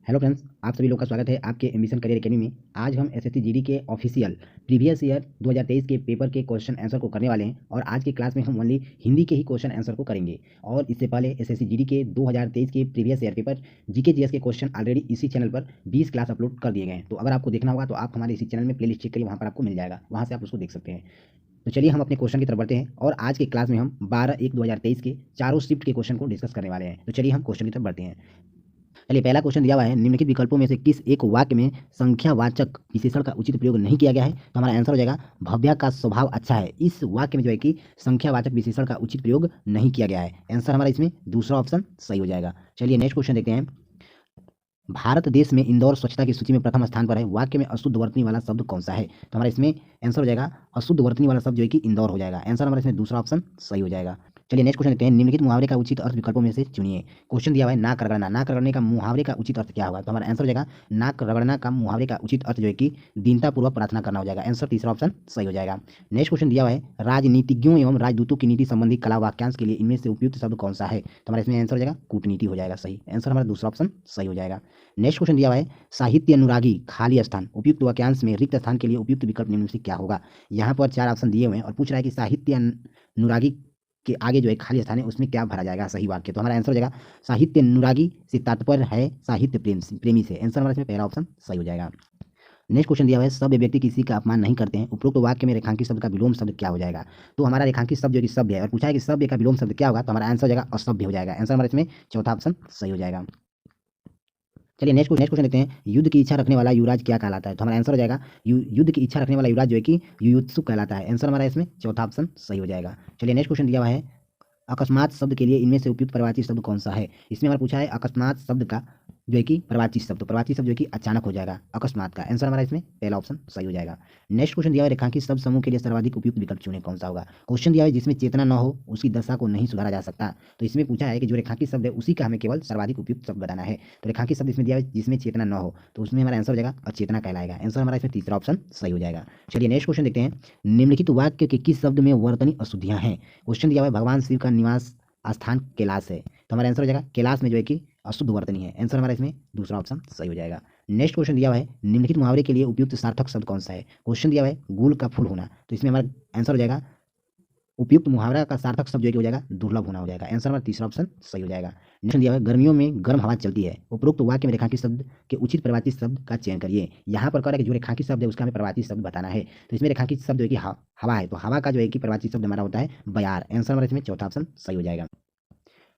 Hello friends, आप सभी लोग का स्वागत है आपके एम्बिशन करियर एकेडमी में। आज हम एसएससी जीडी के ऑफिशियल प्रीवियस ईयर 2023 के पेपर के क्वेश्चन आंसर को करने वाले हैं और आज की क्लास में हम ओनली हिंदी के ही क्वेश्चन आंसर को करेंगे। और इससे पहले एसएससी जीडी के 2023 के previous year paper GK GS के क्वेश्चन ऑलरेडी इसी चैनल पर 20 क्लास अपलोड कर दिए गए हैं। तो अगर आपको देखना होगा तो आप हमारे इसी चैनल में प्लेलिस्ट चेक करिए, वहाँ पर आपको मिल जाएगा, वहाँ से आप उसको देख सकते हैं। तो चलिए हम अपने क्वेश्चन की तरफ बढ़ते हैं और आज के क्लास में हम 12/1/2023 के चारों शिफ्ट के क्वेश्चन को डिस्कस करने वाले हैं। तो चलिए हम क्वेश्चन की तरफ बढ़ते हैं। चलिए, पहला क्वेश्चन दिया हुआ है, निम्नलिखित विकल्पों में से किस एक वाक्य में संख्यावाचक विशेषण का उचित प्रयोग नहीं किया गया है। तो हमारा आंसर हो जाएगा भव्या का स्वभाव अच्छा है। इस वाक्य में जो है कि संख्यावाचक विशेषण का उचित प्रयोग नहीं किया गया है। आंसर हमारा इसमें दूसरा ऑप्शन सही हो जाएगा। चलिए नेक्स्ट क्वेश्चन देखते हैं। भारत देश में इंदौर स्वच्छता की सूची में प्रथम स्थान पर है। वाक्य में अशुद्ध वर्तनी वाला शब्द कौन सा है। तो हमारा इसमें आंसर हो जाएगा अशुद्ध वर्तनी वाला शब्द जो है कि इंदौर हो जाएगा। आंसर हमारा इसमें दूसरा ऑप्शन सही हो जाएगा। चलिए नेक्स्ट क्वेश्चन देखते हैं। निम्नलिखित मुहावरे का उचित अर्थ विकल्पों में से चुनिए। क्वेश्चन दिया हुआ है नाक रगड़ना। नाक रगड़ने का मुहावरे का उचित अर्थ क्या होगा। तो हमारा आंसर हो जाएगा नाक रगड़ना का मुहावरे का उचित अर्थ जो है कि दीनतापूर्वक प्रार्थना करना हो जाएगा। आंसर तीसरा ऑप्शन सही हो जाएगा। नेक्स्ट क्वेश्चन दिया हुआ है, राजनीतिज्ञों एवं राजदूतों की नीति संबंधी कला वाक्यांश के लिए इनमें से उपयुक्त शब्द कौन सा है। तो हमारा इसमें आंसर हो जाएगा कूटनीति हो जाएगा सही। आंसर हमारा दूसरा ऑप्शन सही हो जाएगा। नेक्स्ट क्वेश्चन दिया हुआ है, साहित्य अनुरागी खाली स्थान उपयुक्त वाक्यांश में रिक्त स्थान के लिए उपयुक्त विकल्प निम्न में से क्या होगा। यहाँ पर चार ऑप्शन दिए हुए हैं और पूछ रहा है कि साहित्य अनुरागी के आगे जो है खाली स्थान है उसमें क्या भरा जाएगा सही वाक्य। तो हमारा आंसर हो जाएगा साहित्य अनुरागी से तात्पर्य है साहित्य प्रेमी से। आंसर हमारा इसमें पहला ऑप्शन सही हो जाएगा। नेक्स्ट क्वेश्चन दिया हुआ है, सभ्य व्यक्ति किसी का अपमान नहीं करते हैं। उपरोक्त वाक्य में रेखांकित शब्द का विलोम शब्द क्या हो जाएगा। तो हमारा रेखांकित शब्द जो कि सभ्य है और पूछा है कि सभ्य का विलोम शब्द क्या होगा। तो हमारा आंसर हो जाएगा असभ्य हो जाएगा। आंसर हमारा इसमें चौथा ऑप्शन सही हो जाएगा। चलिए नेक्स्ट क्वेश्चन देखते हैं। युद्ध की इच्छा रखने वाला युवराज क्या कहलाता है। तो हमारा आंसर हो जाएगा युद्ध की इच्छा रखने वाला युवराज जो है कि युयुत्सुक कहलाता है। आंसर हमारा इसमें चौथा ऑप्शन सही हो जाएगा। चलिए नेक्स्ट क्वेश्चन दिया हुआ है, अकस्मात शब्द के लिए इनमें से उपयुक्त परिवारवाची शब्द कौन सा है। इसमें हमारा पूछा है अकस्मात शब्द का जो है कि परिवारवाची शब्द, तो परिवारवाची शब्द जो है कि अचानक हो जाएगा अकस्मात का। आंसर हमारा इसमें पहला ऑप्शन सही हो जाएगा। नेक्स्ट क्वेश्चन दिया है, रेखांकित शब्द समूह के लिए सर्वाधिक उपयुक्त विकल्प चुने कौन सा होगा। क्वेश्चन दिया है, जिसमें चेतना न हो उसकी दशा को नहीं सुधारा जा सकता। तो इसमें पूछा है कि जो रेखांकित शब्द है उसी का हमें केवल सर्वाधिक उपयुक्त शब्द बताना है। तो रेखांकित शब्द इसमें दिया है जिसमें चेतना न हो, तो उसमें हमारा आंसर हो जाएगा अचेतना कहलाएगा। आंसर हमारा इसमें तीसरा ऑप्शन सही हो जाएगा। चलिए नेक्स्ट क्वेश्चन देखते हैं। निम्नलिखित वाक्य के किस शब्द में वर्तनी अशुद्धियां हैं। क्वेश्चन दिया हुआ है, भगवान शिव का निवास स्थान कैलाश है। तो हमारा आंसर हो जाएगा कैलाश में जो है कि अशुद्ध वर्तनी है। आंसर हमारा इसमें दूसरा ऑप्शन सही हो जाएगा। नेक्स्ट क्वेश्चन दिया हुआ है, निम्नलिखित मुहावरे के लिए उपयुक्त सार्थक शब्द कौन सा है। क्वेश्चन दिया हुआ है गुल का फूल होना। तो इसमें हमारा आंसर हो जाएगा उपयुक्त मुहावरा का सार्थक शब्द जो है कि हो जाएगा दुर्लभ होना हो जाएगा। आंसर हमारा तीसरा ऑप्शन सही हो जाएगा। नेक्स्ट दिया हुआ है, गर्मियों में गर्म हवा चलती है। उपरोक्त वाक्य में रेखांकित शब्द के उचित परिवारवाची शब्द का चयन करिए। यहाँ पर कह रहा है कि जो रेखांकित शब्द है उसका हमें परिवारवाची शब्द बताना है। तो इसमें रेखांकित शब्द जो है कि हवा है, तो हवा का जो है कि परिवारवाची शब्द हमारा होता है बयार। आंसर हमारा इसमें चौथा ऑप्शन सही हो जाएगा।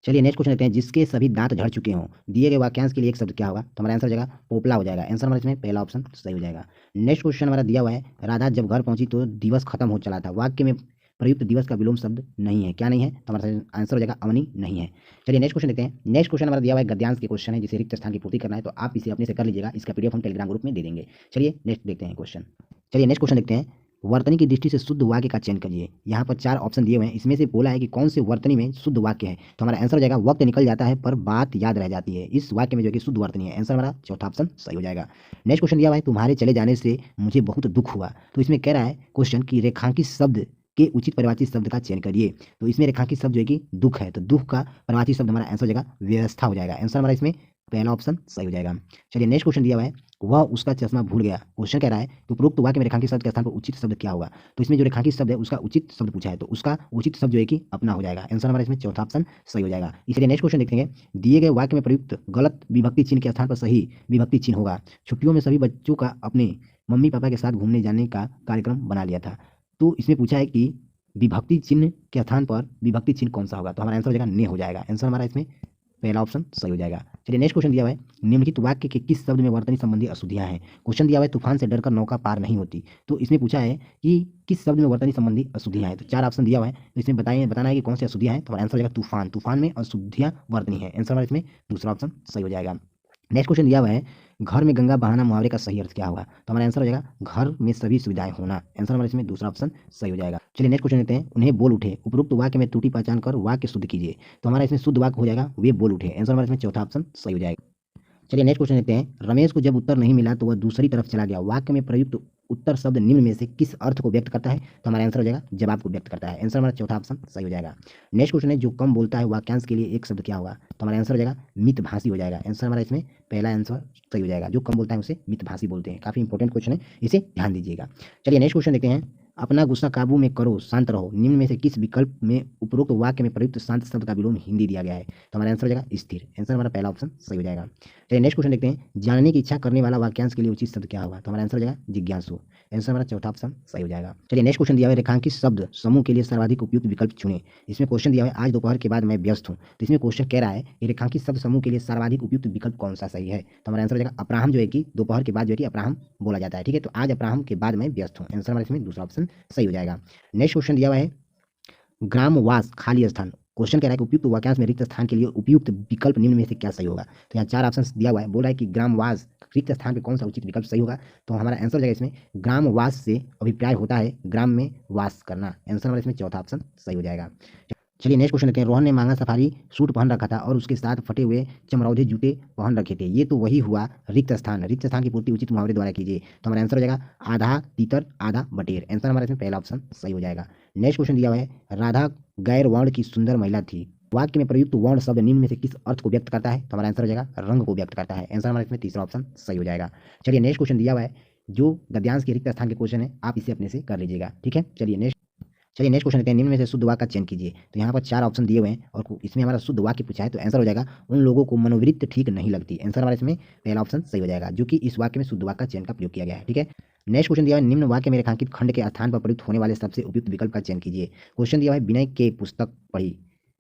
चलिए नेक्स्ट क्वेश्चन देखते हैं, जिसके सभी दांत झड़ चुके हों दिए गए वाक्यांश के लिए एक शब्द क्या होगा। तो हमारा आंसर हो जाएगा पोपला हो जाएगा। आंसर हमारा इसमें पहला ऑप्शन सही हो जाएगा। नेक्स्ट क्वेश्चन हमारा दिया हुआ है, राधा जब घर पहुंची तो दिवस खत्म हो चला था। वाक्य में प्रयुक्त दिवस का विलोम शब्द नहीं है, क्या नहीं है। तो हमारा आंसर हो जाएगा अवनी नहीं है। चलिए नेक्स्ट क्वेश्चन देखते हैं। नेक्स्ट क्वेश्चन हमारा दिया हुआ है गद्यांश के क्वेश्चन है, जिसे रिक्त स्थान की पूर्ति करना है, तो आप इसे अपने से कर लीजिएगा। इसका पीडीएफ हम टेलीग्राम ग्रुप में दे देंगे। चलिए नेक्स्ट देखते हैं क्वेश्चन। चलिए नेक्स्ट क्वेश्चन देखते हैं, वर्तनी की दृष्टि से शुद्ध वाक्य का चयन करिए। यहाँ पर चार ऑप्शन दिए हुए हैं, इसमें से बोला है कि कौन से वर्तनी में शुद्ध वाक्य है। तो हमारा आंसर हो जाएगा वक्त निकल जाता है पर बात याद रह जाती है। इस वाक्य में जो कि शुद्ध वर्तनी है। आंसर हमारा चौथा ऑप्शन सही हो जाएगा। नेक्स्ट क्वेश्चन दिया हुआ है, तुम्हारे चले जाने से मुझे बहुत दुख हुआ। तो इसमें कह रहा है क्वेश्चन की रेखांकित शब्द के उचित परिवारवाची शब्द का चयन करिए। तो इसमें रेखांकित शब्द जो है कि दुख है, तो दुख का परिवारवाची शब्द हमारा आंसर हो जाएगा व्यवस्था हो जाएगा। आंसर हमारा इसमें पहला ऑप्शन सही हो जाएगा। चलिए नेक्स्ट क्वेश्चन दिया हुआ है, वह उसका चश्मा भूल गया। क्वेश्चन कह रहा है कि उपरोक्त वाक्य में रेखांकित शब्द के स्थान पर उचित शब्द क्या होगा। तो इसमें जो रेखांकित शब्द है उसका उचित शब्द पूछा है, तो उसका उचित शब्द जो है कि अपना हो जाएगा। आंसर हमारा इसमें चौथा ऑप्शन सही हो जाएगा। इसलिए नेक्स्ट क्वेश्चन देखेंगे, दिए गए वाक्य में प्रयुक्त गलत विभक्ति चिन्ह के स्थान पर सही विभक्ति चिन्ह होगा। छुट्टियों में सभी बच्चों का अपने मम्मी पापा के साथ घूमने जाने का कार्यक्रम बना लिया था। तो इसमें पूछा है कि विभक्ति चिन्ह के स्थान पर विभक्ति चिन्ह कौन सा होगा। तो हमारा आंसर हो जाएगा ने हो जाएगा। आंसर हमारा इसमें पहला ऑप्शन सही हो जाएगा। चलिए नेक्स्ट क्वेश्चन दिया हुआ है, निम्नलिखित वाक्य के किस शब्द में वर्तनी संबंधी अशुद्धियां हैं। क्वेश्चन दिया हुआ है, तूफान से डरकर नौका पार नहीं होती। तो इसमें पूछा है कि किस शब्द में वर्तनी संबंधी अशुद्धियां हैं। तो चार ऑप्शन दिया हुआ है, तो इसमें बताना है कि कौन सी अशुद्धियां हैं। तो हमारा आंसर हो जाएगा तूफान। तूफान में अशुद्धियां वर्तनी है। आंसर हमारा इसमें दूसरा ऑप्शन सही हो जाएगा। नेक्स्ट क्वेश्चन दिया हुआ है, घर में गंगा बहाना मुहावरे का सही अर्थ क्या होगा। तो हमारा आंसर हो जाएगा घर में सभी सुविधाएं होना। आंसर हमारा इसमें दूसरा ऑप्शन सही हो जाएगा। चलिए नेक्स्ट क्वेश्चन लेते हैं, उन्हें बोल उठे। उपरोक्त वाक्य में त्रुटि पहचान कर वाक्य शुद्ध कीजिए। तो हमारा इसमें शुद्ध वाक्य हो जाएगा वे बोल उठे। आंसर हमारा इसमें चौथा ऑप्शन सही हो जाएगा। चलिए नेक्स्ट क्वेश्चन लेते हैं, रमेश को जब उत्तर नहीं मिला तो वह दूसरी तरफ चला गया। वाक्य में प्रयुक्त उत्तर शब्द निम्न में से किस अर्थ को व्यक्त करता है? तो हमारा आंसर हो जाएगा जवाब को व्यक्त करता है। आंसर हमारा चौथा ऑप्शन सही हो जाएगा। नेक्स्ट क्वेश्चन है, जो कम बोलता है वाक्यांश के लिए एक शब्द क्या होगा? तो हमारा आंसर हो जाएगा मितभाषी हो जाएगा। आंसर हमारा इसमें पहला आंसर सही हो जाएगा। जो कम बोलता है उसे मितभाषी बोलते हैं। काफी इंपॉर्टेंट क्वेश्चन है, इसे ध्यान दीजिएगा। चलिए नेक्स्ट क्वेश्चन देखते हैं। अपना गुस्सा काबू में करो, शांत रहो, निम्न में से किस विकल्प में उपरोक्त वाक्य में प्रयुक्त शांत शब्द का विलोम हिंदी दिया गया है? तो हमारा आंसर हो जाएगा स्थिर। आंसर हमारा पहला ऑप्शन सही हो जाएगा। चलिए नेक्स्ट क्वेश्चन देखते हैं। जानने की इच्छा करने वाला वाक्यांश के लिए उचित शब्द क्या होगा? तो हमारा आंसर हो जाएगा जिज्ञासु। आंसर हमारा चौथा ऑप्शन सही हो जाएगा। चलिए नेक्स्ट क्वेश्चन दिया हुआ है, रेखांकित शब्द समूह के लिए सर्वाधिक उपयुक्त विकल्प चुने। इसमें क्वेश्चन दिया हुआ है, आज दोपहर के बाद मैं व्यस्त हूँ। तो इसमें क्वेश्चन कह रहा है कि रेखांकित शब्द समूह के लिए सर्वाधिक उपयुक्त विकल्प कौन सा सही है? तो हमारा आंसर हो जाएगा अब्राहम, जो है कि दोपहर के बाद जो है कि अब्राहम बोला जाता है। ठीक है, तो आज अब्राहम के बाद मैं व्यस्त हूँ। आंसर हमारा इसमें दूसरा ऑप्शन सही हो जाएगा। नेक्स्ट क्वेश्चन दिया हुआ है, ग्रामवास खाली स्थान। क्वेश्चन कह रहा है कि उपयुक्त वाक्यांश में रिक्त स्थान के लिए उपयुक्त विकल्प निम्न में से क्या सही होगा? तो यहाँ चार ऑप्शन दिया हुआ है। बोल रहा है कि ग्रामवास रिक्त स्थान पे कौन सा उचित विकल्प सही होगा? तो हमारा आंसर हो जाएगा इसमें ग्रामवास से अभिप्राय होता है ग्राम में वास करना। आंसर हमारा इसमें चौथा ऑप्शन सही हो जाएगा। चलिए नेक्स्ट क्वेश्चन लेते हैं। रोहन ने महंगा सफारी सूट पहन रखा था और उसके साथ फटे हुए चमरौधे जूते पहन रखे थे। ये तो वही हुआ रिक्त स्थान। रिक्त स्थान की पूर्ति उचित मुहावरे द्वारा कीजिए। तो हमारा आंसर हो जाएगा आधा तीतर आधा बटेर। आंसर हमारा इसमें पहला ऑप्शन सही हो जाएगा। नेक्स्ट क्वेश्चन दिया हुआ है, राधा गैर वर्ण की सुंदर महिला थी। वाक्य में प्रयुक्त वर्ण शब्द निम्न में से किस अर्थ को व्यक्त करता है? तो हमारा आंसर हो जाएगा रंग को व्यक्त करता है। आंसर हमारा इसमें तीसरा ऑप्शन सही हो जाएगा। चलिए नेक्स्ट क्वेश्चन दिया हुआ है, जो गद्यांश के रिक्त स्थान के क्वेश्चन है, आप इसे अपने से कर लीजिएगा। ठीक है, चलिए नेक्स्ट क्वेश्चन लेते हैं। निम्न में से शुद्ध वाक्य का चयन कीजिए। तो यहाँ पर चार ऑप्शन दिए हुए हैं और इसमें हमारा शुद्ध वाक्य पूछा है, तो आंसर हो जाएगा उन लोगों को मनोवृत्ति ठीक नहीं लगती। आंसर हमारा इसमें पहला ऑप्शन सही हो जाएगा, जो कि इस वाक्य में शुद्ध वाक्य का चयन का प्रयोग किया गया है। ठीक है, नेक्स्ट क्वेश्चन दिया है, निम्न वाक्य में रेखांकित खंड के स्थान पर प्रयुक्त होने वाले सबसे उपयुक्त विकल्प का चयन कीजिए। क्वेश्चन दिया है, विनय के पुस्तक पढ़ी।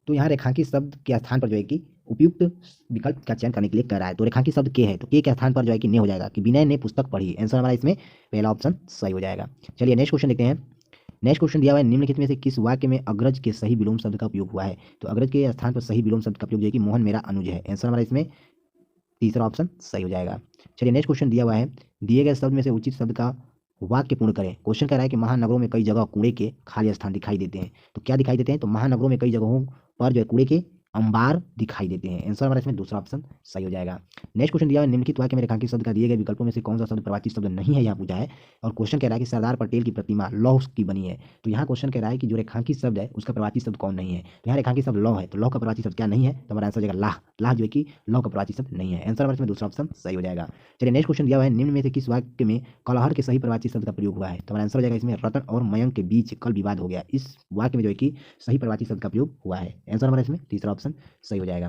तो यहाँ रेखांकित शब्द के स्थान पर जो है कि उपयुक्त विकल्प का चयन करने के लिए कह रहा है। तो रेखांकित शब्द के है, तो के स्थान पर जो है कि ने हो जाएगा कि विनय ने पुस्तक पढ़ी। आंसर हमारा इसमें पहला ऑप्शन सही हो जाएगा। चलिए नेक्स्ट क्वेश्चन देखते हैं। नेक्स्ट क्वेश्चन दिया हुआ है, निम्नलिखित में से किस वाक्य में अग्रज के सही विलोम शब्द का उपयोग हुआ है? तो अग्रज के स्थान पर सही विलोम शब्द का प्रयोग जो है कि मोहन मेरा अनुज है। आंसर हमारा इसमें तीसरा ऑप्शन सही हो जाएगा। चलिए नेक्स्ट क्वेश्चन दिया हुआ है, दिए गए शब्द में से उचित शब्द का वाक्य पूर्ण करें। क्वेश्चन कह रहा है कि महानगरों में कई जगह कूड़े के खाली स्थान दिखाई देते हैं। तो क्या दिखाई देते हैं? तो महानगरों में कई जगहों पर जो है कूड़े के अंबार दिखाई देते हैं। आंसर हमारा इसमें दूसरा ऑप्शन सही हो जाएगा। नेक्स्ट क्वेश्चन दिया है, निम्नलिखित वाक्य में रेखांकित शब्द का दिए गए विकल्पों में से कौन सा शब्द प्रवाचित शब्द नहीं है, यहाँ पूछा है। और क्वेश्चन कह रहा है कि सरदार पटेल की प्रतिमा लौह की बनी है। तो यहाँ क्वेश्चन कह रहा है कि जो रेखांकित शब्द है उसका प्रवाचित शब्द कौन नहीं है? तो यहाँ रेखांकित शब्द लौह है, तो लौह का प्रवाचित शब्द क्या नहीं है? तो हमारा आंसर हो जाएगा लाह। लाह जो है कि लौह का प्रवाचित शब्द नहीं है। आंसर हमारा इसमें दूसरा ऑप्शन सही हो जाएगा। चलिए नेक्स्ट क्वेश्चन दिया हुआ है, निम्न में से किस वाक्य में कलहर के सही प्रवाचित शब्द का प्रयोग हुआ है? तो हमारा आंसर हो जाएगा इसमें रतन और मयंक के बीच कल विवाद हो गया। इस वाक्य में जो है कि सही प्रवाचित शब्द का प्रयोग हुआ है। आंसर हमारा इसमें तीसरा ऑप्शन सही हो जाएगा।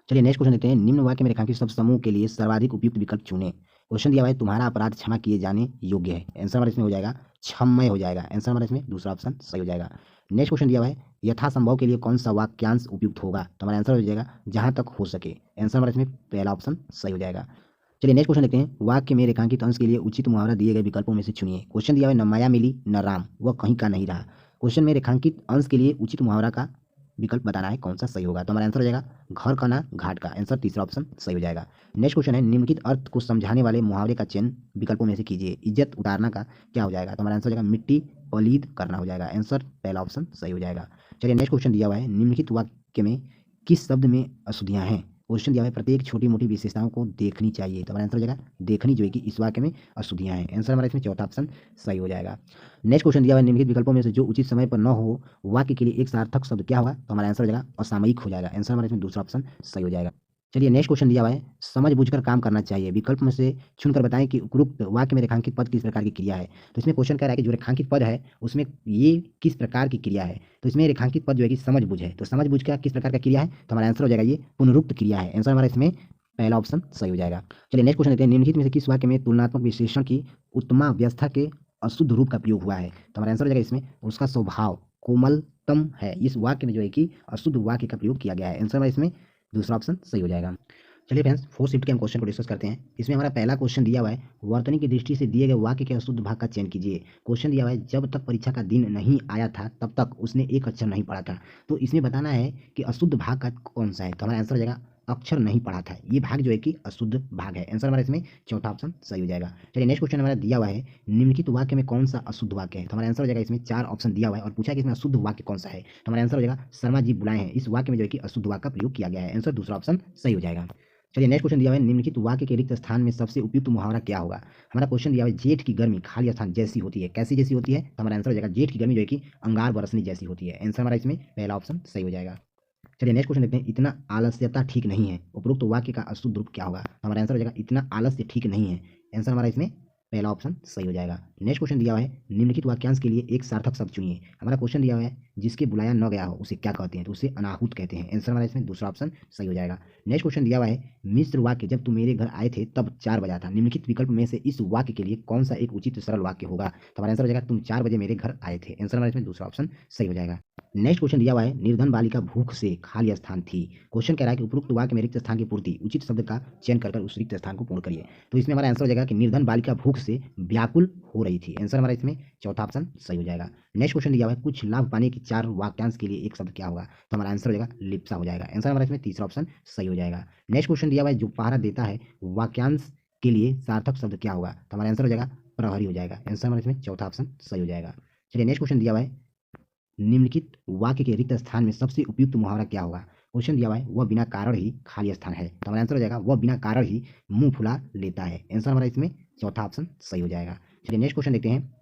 चलिए नेक्स्ट क्वेश्चन देखते हैं। निम्न वाक्य में रेखांकित शब्द समूह के लिए सर्वाधिक उपयुक्त विकल्प चुनें। क्वेश्चन दिया हुआ है, तुम्हारा अपराध क्षमा किए जाने योग्य है। आंसर हमारा इसमें हो जाएगा क्षम्य हो जाएगा। आंसर हमारा इसमें दूसरा ऑप्शन सही हो जाएगा। नेक्स्ट क्वेश्चन दिया हुआ है, यथासंभव के लिए कौन सा वाक्यांश उपयुक्त होगा? तो हमारा आंसर हो जाएगा जहां तक हो सके। आंसर हमारा इसमें पहला ऑप्शन सही हो जाएगा। चलिए नेक्स्ट क्वेश्चन देखते हैं। वाक्य में रेखांकित अंश के लिए उचित मुहावरा दिए गए विकल्पों में से चुनिए। क्वेश्चन दिया हुआ है, न माया मिली न राम वह कहीं का नहीं रहा। क्वेश्चन में रेखांकित अंश के लिए उचित मुहावरा का विकल्प बताना है, कौन सा सही होगा? तो हमारा आंसर हो जाएगा घर का ना घाट का। आंसर तीसरा ऑप्शन सही हो जाएगा। नेक्स्ट क्वेश्चन है, निम्नलिखित अर्थ को समझाने वाले मुहावरे का चयन विकल्पों में से कीजिए। इज्जत उतारना का क्या हो जाएगा? तो हमारा आंसर हो जाएगा मिट्टी पलीद करना हो जाएगा। आंसर पहला ऑप्शन सही हो जाएगा। चलिए नेक्स्ट क्वेश्चन दिया हुआ है, निम्नलिखित वाक्य में किस शब्द में अशुद्धियां हैं? क्वेश्चन दिया हुआ है, प्रत्येक छोटी मोटी विशेषताओं को देखनी चाहिए। तो हमारा आंसर हो जाएगा देखनी जो है कि इस वाक्य में अशुद्धियां हैं। आंसर हमारा इसमें चौथा ऑप्शन सही हो जाएगा। नेक्स्ट क्वेश्चन दिया हुआ है, निम्नलिखित विकल्पों में से जो उचित समय पर न हो वाक्य के लिए एक सार्थक शब्द क्या होगा? तो हमारा आंसर हो जाएगा असामयिक हो जाएगा। आंसर हमारा इसमें दूसरा ऑप्शन सही हो जाएगा। चलिए नेक्स्ट क्वेश्चन दिया हुआ है, समझ बूझकर काम करना चाहिए। विकल्प में से चुनकर बताएं कि उपरोक्त वाक्य में रेखांकित पद किस प्रकार की क्रिया है। तो इसमें क्वेश्चन कह रहा है कि जो रेखांकित पद है उसमें ये किस प्रकार की क्रिया है। तो इसमें रेखांकित पद जो है कि समझ बुझ है। तो समझ बुझ का किस प्रकार का क्रिया है? तो हमारा आंसर हो जाएगा ये पुनरुक्त क्रिया है। आंसर हमारा इसमें पहला ऑप्शन सही हो जाएगा। चलिए नेक्स्ट क्वेश्चन लेते हैं। निम्नलिखित में से किस वाक्य में तुलनात्मक विश्लेषण की उत्तमा व्यवस्था के अशुद्ध रूप का प्रयोग हुआ है? तो हमारा आंसर हो जाएगा इसमें उसका स्वभाव कोमलतम है। इस वाक्य में जो है कि अशुद्ध वाक्य का प्रयोग किया गया है। आंसर हमारा इसमें दूसरा ऑप्शन सही हो जाएगा। चलिए फ्रेंड्स, 4 शिफ्ट के हम क्वेश्चन को डिस्कस करते हैं। इसमें हमारा पहला क्वेश्चन दिया हुआ है, वर्तनी की दृष्टि से दिए गए वाक्य के अशुद्ध भाग का चयन कीजिए। क्वेश्चन दिया हुआ है, जब तक परीक्षा का दिन नहीं आया था तब तक उसने एक अक्षर नहीं पढ़ा था। तो इसमें बताना है कि अशुद्ध भाग का कौन सा है। तो हमारा आंसर हो जाएगा अक्षर नहीं पढ़ा था। ये भाग जो है कि अशुद्ध भाग है। आंसर हमारा इसमें चौथा ऑप्शन सही हो जाएगा। चलिए नेक्स्ट क्वेश्चन हमारा दिया हुआ है, निम्नलिखित वाक्य में कौन सा अशुद्ध वाक्य है। तो हमारा आंसर हो जाएगा इसमें 4 ऑप्शन दिया हुआ है और पूछा है कि इसमें अशुद्ध वाक्य कौन सा है। तो हमारा आंसर हो जाएगा शर्मा जी बुलाए हैं। इस वाक्य में जो है कि अशुद्ध वाक्य का प्रयोग किया गया है। आंसर दूसरा ऑप्शन सही हो जाएगा। चलिए नेक्स्ट क्वेश्चन दिया हुआ है, निम्नलिखित वाक्य के रिक्त स्थान में सबसे उपयुक्त मुहावरा क्या होगा। हमारा क्वेश्चन दिया हुआ है, जेठ की गर्मी खाली स्थान जैसी होती है, कैसी जैसी होती है, तो हमारा आंसर हो जाएगा जेठ की गर्मी जो है कि अंगार बरसने जैसी होती है। आंसर हमारा इसमें पहला ऑप्शन सही हो जाएगा। चलिए नेक्स्ट क्वेश्चन देखते हैं, इतना आलस्यता ठीक नहीं है, उपरोक्त वाक्य का अशुद्ध रूप क्या होगा। तो हमारा आंसर हो जाएगा इतना आलस्य ठीक नहीं है। आंसर हमारा इसमें पहला ऑप्शन सही हो जाएगा। नेक्स्ट क्वेश्चन दिया हुआ है, निम्नलिखित वाक्यांश के लिए एक सार्थक शब्द चुनिए। हमारा क्वेश्चन दिया हुआ है, जिसके बुलाया न गया हो उसे क्या कहते हैं, तो उसे अनाहुत कहते हैं। आंसर हमारा इसमें दूसरा ऑप्शन सही हो जाएगा। नेक्स्ट क्वेश्चन दिया हुआ है, मिश्र वाक्य जब तुम मेरे घर आए थे तब 4 बजा था, निम्नलिखित विकल्प में से इस वाक्य के लिए कौन सा एक उचित सरल वाक्य होगा। तो हमारा आंसर हो जाएगा तुम 4 बजे मेरे घर आए थे। आंसर हमारा इसमें दूसरा ऑप्शन सही हो जाएगा। नेक्स्ट क्वेश्चन दिया हुआ है, निर्धन बालिका भूख से खाली स्थान थी। क्वेश्चन कह रहा है कि उपरोक्त वाक्य में रिक्त स्थान की पूर्ति उचित शब्द का चयन कर उस रिक्त स्थान को पूर्ण करिए। तो इसमें हमारा आंसर हो जाएगा कि निर्धन बालिका भूख से व्याकुल हो रही थी। आंसर हमारा इसमें चौथा ऑप्शन सही हो जाएगा। नेक्स्ट क्वेश्चन दिया हुआ है, कुछ लाभ पाने के 4 वाक्यांश के लिए एक शब्द क्या होगा। तो हमारा आंसर हो जाएगा लिप्सा हो जाएगा। आंसर हमारा इसमें तीसरा ऑप्शन सही हो जाएगा। नेक्स्ट क्वेश्चन दिया हुआ है, जो पहरा देता है वाक्यांश के लिए सार्थक शब्द क्या होगा। तो हमारा आंसर हो जाएगा प्रहरी हो जाएगा। आंसर हमारा इसमें चौथा ऑप्शन सही हो जाएगा। चलिए नेक्स्ट क्वेश्चन दिया हुआ है, निम्नलिखित वाक्य के रिक्त स्थान में सबसे उपयुक्त मुहावरा क्या होगा। क्वेश्चन दिया हुआ है, वह बिना कारण ही खाली स्थान है। तो हमारा आंसर हो जाएगा वह बिना कारण ही मुंह फुला लेता है। आंसर हमारा इसमें चौथा ऑप्शन सही हो जाएगा। चलिए नेक्स्ट क्वेश्चन देखते हैं,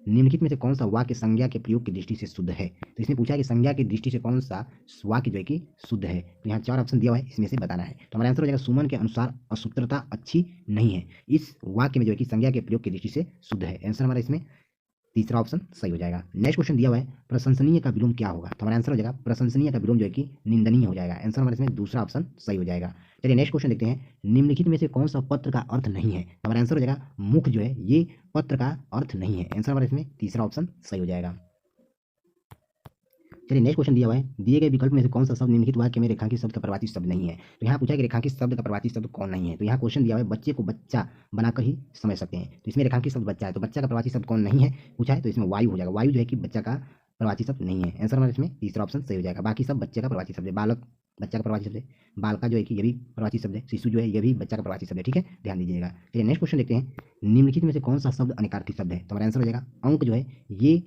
निम्नलिखित में से कौन सा वाक्य संज्ञा के प्रयोग की दृष्टि से शुद्ध है। तो इसमें पूछा है कि संज्ञा की दृष्टि से कौन सा वाक्य जो है कि शुद्ध है। तो यहाँ 4 ऑप्शन दिया हुआ है, इसमें से बताना है। तो हमारा आंसर हो जाएगा सुमन के अनुसार असूत्रता अच्छी नहीं है, इस वाक्य में जो है कि संज्ञा के प्रयोग की दृष्टि से शुद्ध है। आंसर हमारा इसमें तीसरा ऑप्शन सही हो जाएगा। नेक्स्ट क्वेश्चन दिया हुआ है, प्रशंसनीय का विलोम क्या होगा। तो हमारा आंसर हो जाएगा प्रशंसनीय का विलोम जो है कि निंदनीय हो जाएगा। आंसर हमारे इसमें दूसरा ऑप्शन सही हो जाएगा। चलिए नेक्स्ट क्वेश्चन देखते हैं, निम्नलिखित में से कौन सा पत्र का अर्थ नहीं है। तो हमारा आंसर हो जाएगा मुख जो है ये पत्र का अर्थ नहीं है। आंसर हमारे इसमें तीसरा ऑप्शन सही हो जाएगा। चलिए नेक्स्ट क्वेश्चन दिया हुआ है, दिए गए विकल्प में से कौन सा शब्द निम्नलिखित वाक्य में रेखांकित शब्द का प्रवाची शब्द नहीं है। तो यहाँ पूछा है कि रेखांकित शब्द का प्रवाची शब्द कौन नहीं है। तो यहाँ क्वेश्चन दिया हुआ है, बच्चे को बच्चा बनाकर ही समझ सकते हैं। तो इसमें रेखांकित शब्द बच्चा है, तो बच्चा का प्रवाची शब्द कौन नहीं है पूछा है, तो इसमें वायु हो जाएगा। वायु जो है कि बच्चा का प्रवाची शब्द नहीं है। आंसर हमारे इसमें तीसरा ऑप्शन सही हो जाएगा। बाकी सब बच्चे का प्रवाची शब्द है। बालक बच्चा का प्रवाची शब्द है, बालका जो है कि ये भी प्रवाची शब्द है, शिशु जो है ये भी बच्चा का प्रवाची शब्द है। ठीक है, ध्यान दीजिएगा। चलिए नेक्स्ट क्वेश्चन देखते हैं, निम्नलिखित में से कौन सा शब्द अनिकार्थी शब्द है। तो हमारा आंसर हो जाएगा अंक जो है ये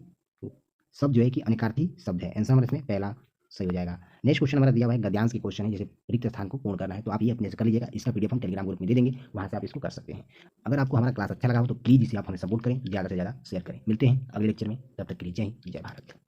शब्द जो है कि अनिकार्थी शब्द है। आंसर हमारा इसमें पहला सही हो जाएगा। नेक्स्ट क्वेश्चन हमारा दिया हुआ है, गद्यांश की क्वेश्चन है, जैसे रिक्त स्थान को पूर्ण करना है। तो आप ये अपने से कर लीजिएगा। इसका पीडीएफ हम टेलीग्राम ग्रुप में दे देंगे, वहां से आप इसको कर सकते हैं। अगर आपको हमारा क्लास अच्छा लगा हो तो प्लीज़ इसे आप हमें सपोर्ट करें, ज़्यादा से ज़्यादा शेयर करें। मिलते हैं अगले लेक्चर में, तब तक के लिए जय हिंद, जय भारत।